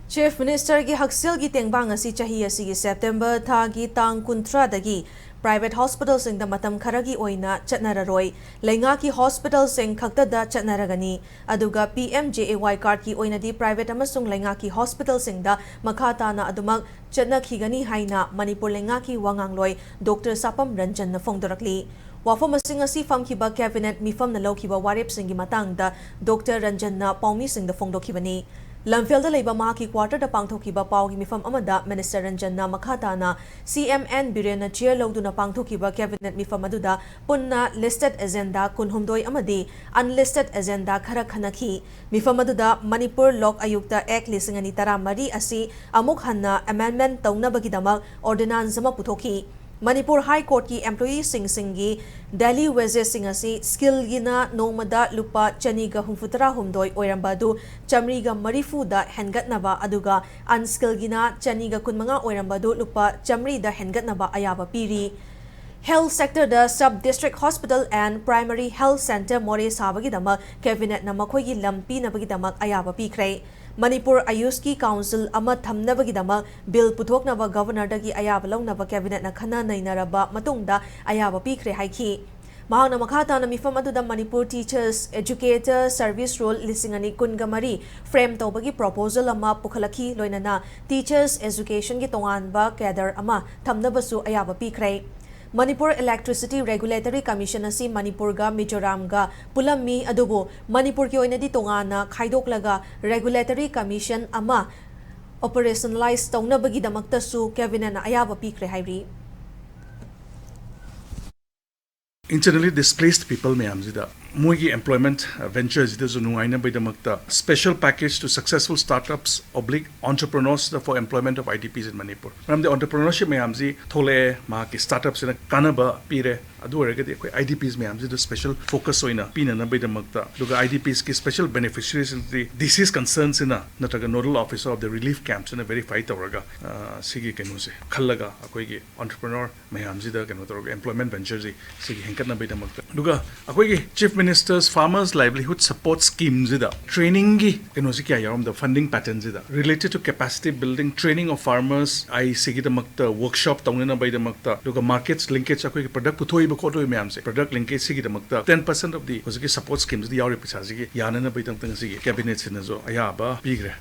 Chief Minister ki Haksil ki tengbang asi chahi asi ki September tha ki tang kuntra dagi private hospital sing da matam kharagi oina chatnararoi lenga ki hospital sing khakta da chatnaragani aduga PMJAY card ki oina di private amasung lenga ki hospital sing da makhata na adumak chatnakhigani haina Manipur lenga ki wangangloi Dr. Sapam Ranjan na phongdorakli Wafam asing asi famkiba cabinet mifam na lawkiba warip sing ki matang da Dr. Ranjan na paumi sing da phongdokibani Lamfel da leiba mahaki quarter da pangthokiba pawgi mifam amada Minister Ranjan na makhata na CMN Birena chair lawdu na pangthokiba cabinet mifam aduda punna listed agenda kunhumdoi amadi unlisted agenda khara khanaki mifam aduda Manipur Lok Ayukta Act lisingani taramari asi amuk hanna amendment taunabagidamag ordinance ama puthoki Manipur High Court ki employee singi Delhi wages singasi skill gina nomada lupa chaniga humfutara humdoi oirambadu chamriga marifu da hengatnaba aduga unskill gina chaniga kunmanga oirambadu lupa chamri da hengatnaba ayaba piri Health sector da sub-district hospital and primary health center more sabagidama cabinet na makoigi lampi nabagidamak ayaba pikre Manipur Ayuski Council ama thamnabagidama bill puthoknaba governor dagi ayaba lawnaba cabinet na khana nainaraba matungda ayaba pikre haiki mahana makhata na mifam aduda Manipur teachers educator service role lisingani kungamari frame tawbagi proposal ama pukhalaki loinana teachers education gi tonganba cadre ama thamnabasu ayaba pikre Manipur Electricity Regulatory Commission asi Manipur ga Mizoram ga pulammi adubo Manipur ki oinadi tongana khaidoklaga Regulatory Commission ama operationalize tawnabagi damakta su cabinet na ayaba pikre hairi Internally displaced people mayam zida moigi employment ventures zida zunu aina by damakta special package to successful startups oblique entrepreneurs for employment of IDPs in Manipur ram the entrepreneurship mayam zi thole ma ki startups in kanaba pire adu regadi koi IDPs mayam zida special focus oina pina na by damakta duga IDPs ki special beneficiaries in the disease concerns ina nataga nodal officer of the relief camps in a verified tawraga sigi kenuse khallaga akoi gi entrepreneur mayam zida kenu tawraga employment ventures zi sigi Duga, akoigi Chief Minister's Farmers Livelihood Support Scheme zida training gi kenosi kya yarum the funding patterns zida related to capacity building training of farmers I sigi the makta workshop tawnena by the makta duga markets linkage akoigi product puthoi ba kotoi myam se product linkage sigi the makta 10% of the support schemes the yauri pisa sigi yanana by tang sigi cabinet sinazo ayaba bigre